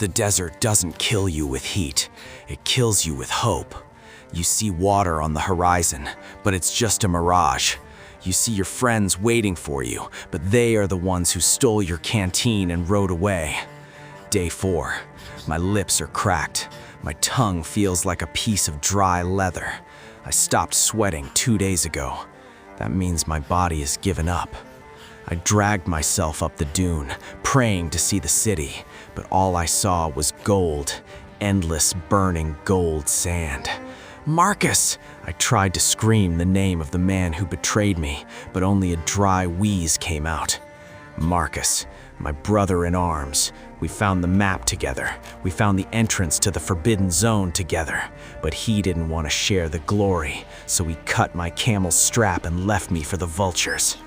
The desert doesn't kill you with heat, it kills you with hope. You see water on the horizon, but it's just a mirage. You see your friends waiting for you, but they are the ones who stole your canteen and rode away. Day 4. My lips are cracked. My tongue feels like a piece of dry leather. I stopped sweating 2 days ago. That means my body has given up. I dragged myself up the dune, praying to see the city, but all I saw was gold, endless burning gold sand. Marcus! I tried to scream the name of the man who betrayed me, but only a dry wheeze came out. Marcus, my brother in arms. We found the map together. We found the entrance to the Forbidden Zone together, but he didn't want to share the glory, so he cut my camel's strap and left me for the vultures.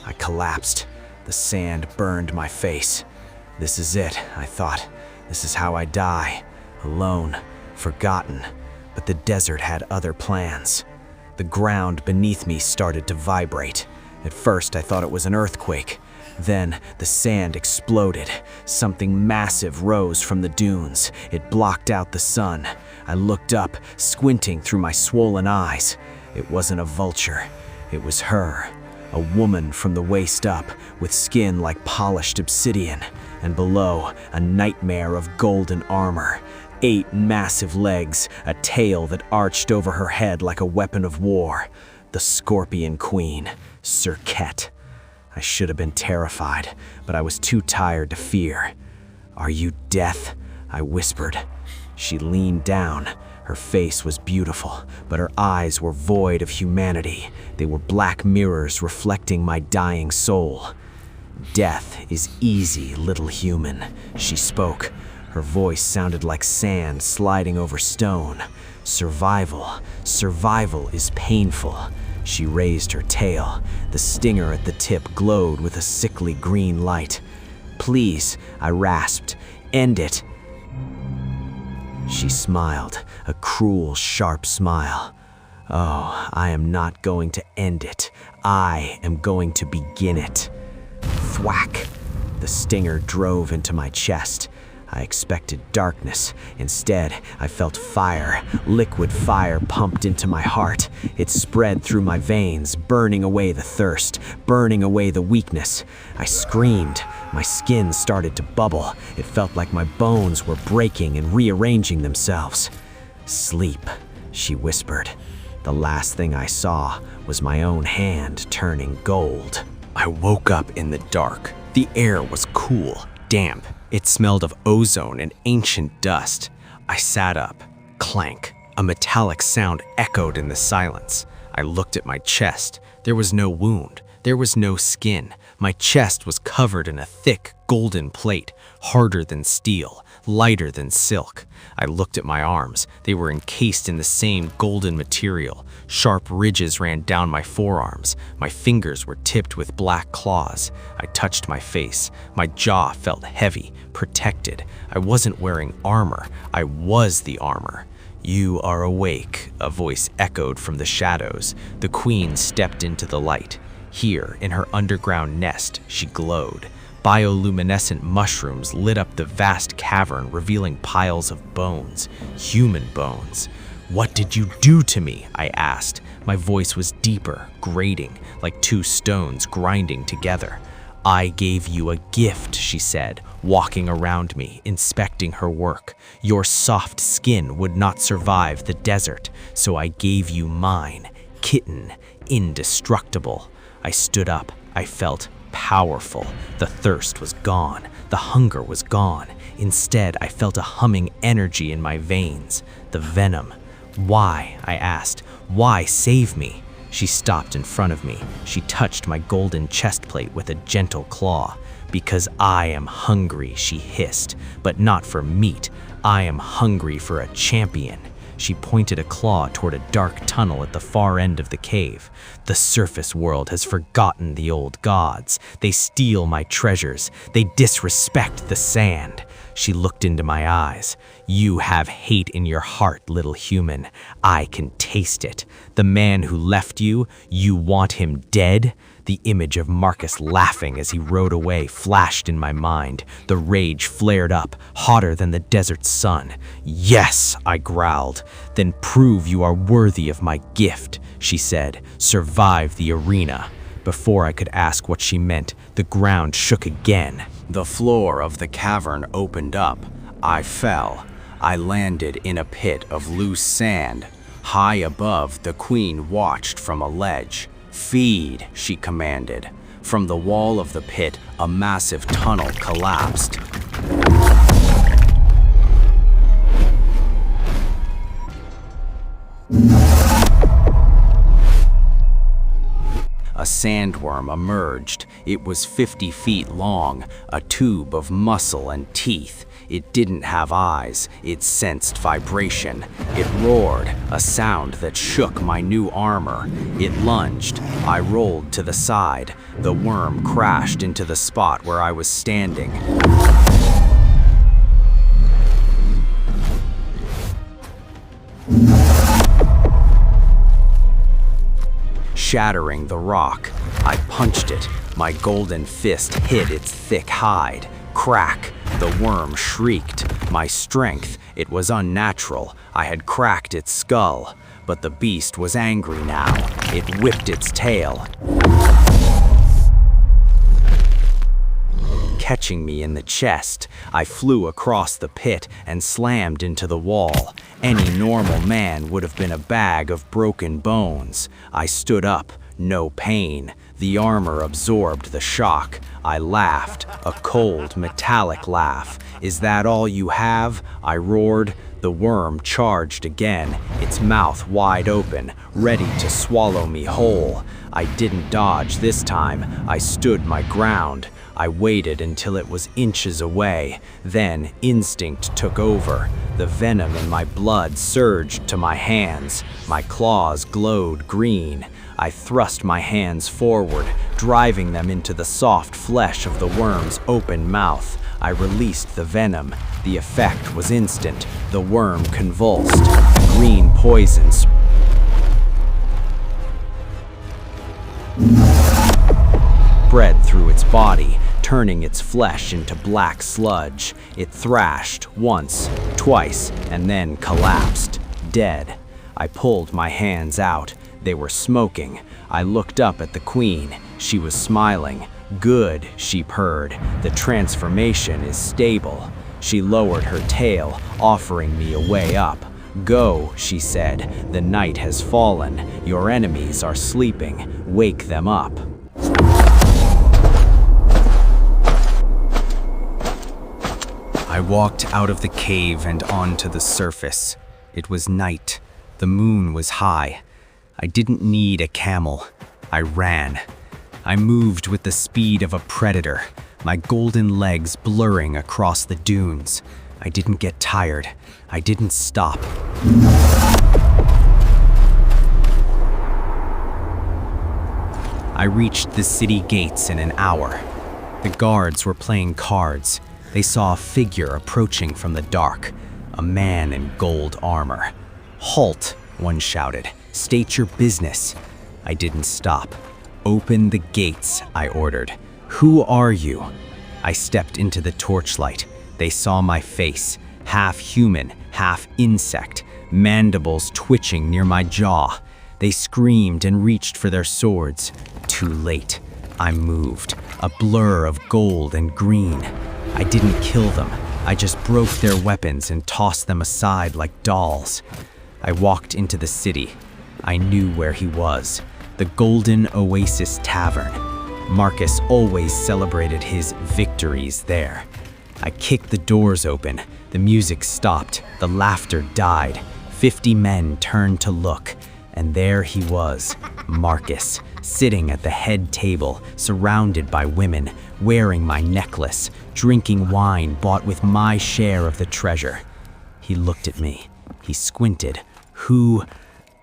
I collapsed. The sand burned my face. This is it, I thought. This is how I die. Alone, forgotten. But the desert had other plans. The ground beneath me started to vibrate. At first, I thought it was an earthquake. Then, the sand exploded. Something massive rose from the dunes. It blocked out the sun. I looked up, squinting through my swollen eyes. It wasn't a vulture. It was her. A woman from the waist up, with skin like polished obsidian, and below, a nightmare of golden armor. 8 massive legs, a tail that arched over her head like a weapon of war. The Scorpion Queen, Serket. I should have been terrified, but I was too tired to fear. "Are you Death?" I whispered. She leaned down. Her face was beautiful, but her eyes were void of humanity. They were black mirrors reflecting my dying soul. "Death is easy, little human," she spoke. Her voice sounded like sand sliding over stone. Survival is painful." She raised her tail. The stinger at the tip glowed with a sickly green light. "Please," I rasped, "end it." She smiled, a cruel, sharp smile. "Oh, I am not going to end it. I am going to begin it." Thwack! The stinger drove into my chest. I expected darkness. Instead, I felt fire. Liquid fire pumped into my heart. It spread through my veins, burning away the thirst, burning away the weakness. I screamed. My skin started to bubble. It felt like my bones were breaking and rearranging themselves. "Sleep," she whispered. The last thing I saw was my own hand turning gold. I woke up in the dark. The air was cool, damp. It smelled of ozone and ancient dust. I sat up. Clank. A metallic sound echoed in the silence. I looked at my chest. There was no wound. There was no skin. My chest was covered in a thick, golden plate, harder than steel, lighter than silk. I looked at my arms. They were encased in the same golden material. Sharp ridges ran down my forearms. My fingers were tipped with black claws. I touched my face. My jaw felt heavy, protected. I wasn't wearing armor. I was the armor. "You are awake," a voice echoed from the shadows. The queen stepped into the light. Here, in her underground nest, she glowed. Bioluminescent mushrooms lit up the vast cavern, revealing piles of bones, human bones. "What did you do to me?" I asked. My voice was deeper, grating, like 2 stones grinding together. "I gave you a gift," she said, walking around me, inspecting her work. "Your soft skin would not survive the desert, so I gave you mine, kitten, indestructible." I stood up. I felt powerful. The thirst was gone. The hunger was gone. Instead, I felt a humming energy in my veins. The venom. "Why?" I asked. "Why save me?" She stopped in front of me. She touched my golden chest plate with a gentle claw. "Because I am hungry," she hissed, "but not for meat. I am hungry for a champion." She pointed a claw toward a dark tunnel at the far end of the cave. "The surface world has forgotten the old gods. They steal my treasures. They disrespect the sand." She looked into my eyes. "You have hate in your heart, little human. I can taste it. The man who left you, you want him dead?" The image of Marcus laughing as he rode away flashed in my mind. The rage flared up, hotter than the desert sun. "Yes," I growled. "Then prove you are worthy of my gift," she said. "Survive the arena." Before I could ask what she meant, the ground shook again. The floor of the cavern opened up. I fell. I landed in a pit of loose sand. High above, the queen watched from a ledge. "Feed," she commanded. From the wall of the pit, a massive tunnel collapsed. A sandworm emerged. It was 50 feet long, a tube of muscle and teeth. It didn't have eyes. It sensed vibration. It roared, a sound that shook my new armor. It lunged. I rolled to the side. The worm crashed into the spot where I was standing. Shattering the rock, I punched it. My golden fist hit its thick hide. Crack! The worm shrieked. My strength, it was unnatural. I had cracked its skull. But the beast was angry now. It whipped its tail, catching me in the chest. I flew across the pit and slammed into the wall. Any normal man would have been a bag of broken bones. I stood up, no pain. The armor absorbed the shock. I laughed, a cold, metallic laugh. "Is that all you have?" I roared. The worm charged again, its mouth wide open, ready to swallow me whole. I didn't dodge this time. I stood my ground. I waited until it was inches away. Then instinct took over. The venom in my blood surged to my hands. My claws glowed green. I thrust my hands forward, driving them into the soft flesh of the worm's open mouth. I released the venom. The effect was instant. The worm convulsed. Green poison spread through its body, turning its flesh into black sludge. It thrashed once, twice, and then collapsed, dead. I pulled my hands out. They were smoking. I looked up at the queen. She was smiling. "Good," she purred. "The transformation is stable." She lowered her tail, offering me a way up. "Go," she said. "The night has fallen. Your enemies are sleeping. Wake them up." I walked out of the cave and onto the surface. It was night. The moon was high. I didn't need a camel. I ran. I moved with the speed of a predator, my golden legs blurring across the dunes. I didn't get tired. I didn't stop. I reached the city gates in an hour. The guards were playing cards. They saw a figure approaching from the dark, a man in gold armor. "Halt," one shouted. "State your business." I didn't stop. "Open the gates," I ordered. "Who are you?" I stepped into the torchlight. They saw my face, half human, half insect, mandibles twitching near my jaw. They screamed and reached for their swords. Too late. I moved, a blur of gold and green. I didn't kill them. I just broke their weapons and tossed them aside like dolls. I walked into the city. I knew where he was. The Golden Oasis Tavern. Marcus always celebrated his victories there. I kicked the doors open. The music stopped. The laughter died. 50 men turned to look. And there he was, Marcus, sitting at the head table, surrounded by women, wearing my necklace, drinking wine bought with my share of the treasure. He looked at me. He squinted. "Who?"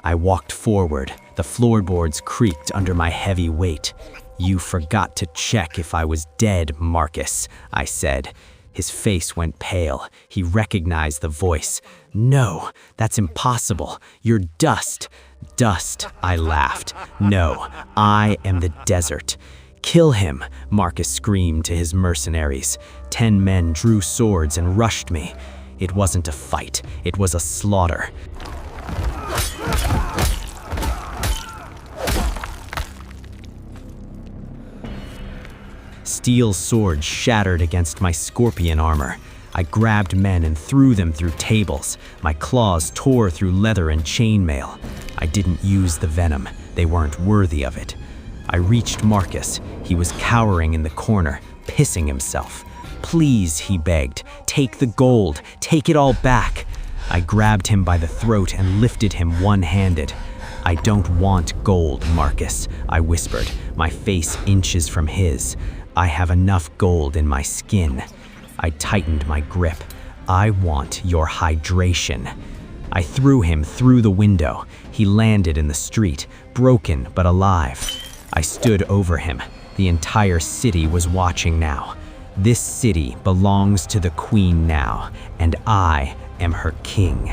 I walked forward. The floorboards creaked under my heavy weight. "You forgot to check if I was dead, Marcus," I said. His face went pale. He recognized the voice. "No, that's impossible. You're dust." "Dust," I laughed. "No, I am the desert." "Kill him," Marcus screamed to his mercenaries. 10 men drew swords and rushed me. It wasn't a fight, it was a slaughter. Steel swords shattered against my scorpion armor. I grabbed men and threw them through tables. My claws tore through leather and chainmail. I didn't use the venom. They weren't worthy of it. I reached Marcus. He was cowering in the corner, pissing himself. "Please," he begged, "take the gold. Take it all back." I grabbed him by the throat and lifted him one-handed. "I don't want gold, Marcus," I whispered, my face inches from his. "I have enough gold in my skin." I tightened my grip. "I want your hydration." I threw him through the window. He landed in the street, broken but alive. I stood over him. The entire city was watching now. This city belongs to the queen now, and I am her king.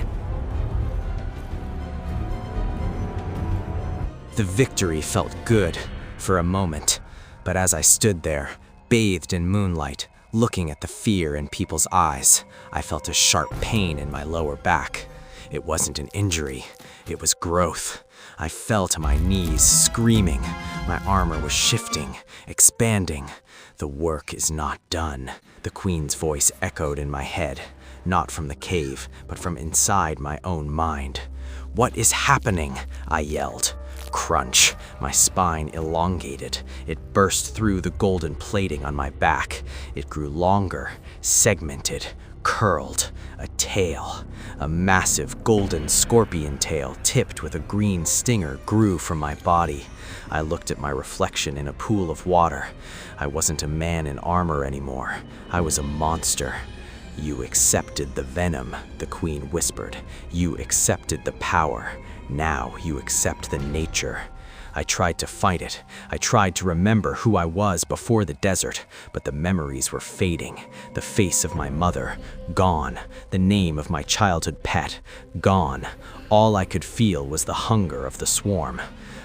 The victory felt good for a moment, but as I stood there, bathed in moonlight, looking at the fear in people's eyes, I felt a sharp pain in my lower back. It wasn't an injury, it was growth. I fell to my knees, screaming. My armor was shifting, expanding. "The work is not done," the queen's voice echoed in my head, not from the cave, but from inside my own mind. "What is happening?" I yelled. Crunch, my spine elongated. It burst through the golden plating on my back. It grew longer, segmented, curled. A tail, a massive golden scorpion tail tipped with a green stinger grew from my body. I looked at my reflection in a pool of water. I wasn't a man in armor anymore. I was a monster. "You accepted the venom," the queen whispered. "You accepted the power. Now you accept the nature." I tried to fight it. I tried to remember who I was before the desert, but the memories were fading. The face of my mother, gone. The name of my childhood pet, gone. All I could feel was the hunger of the swarm.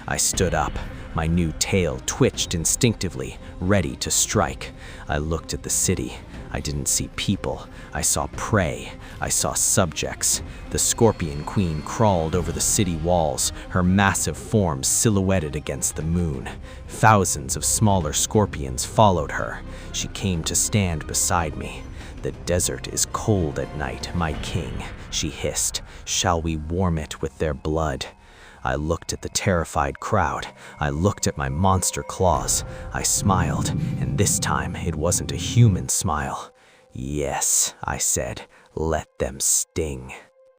I stood up. My new tail twitched instinctively, ready to strike. I looked at the city. I didn't see people. I saw prey. I saw subjects. The scorpion queen crawled over the city walls, her massive form silhouetted against the moon. Thousands of smaller scorpions followed her. She came to stand beside me. "The desert is cold at night, my king," she hissed. "Shall we warm it with their blood?" I looked at the terrified crowd. I looked at my monster claws. I smiled, and this time it wasn't a human smile. "Yes," I said, "let them sting."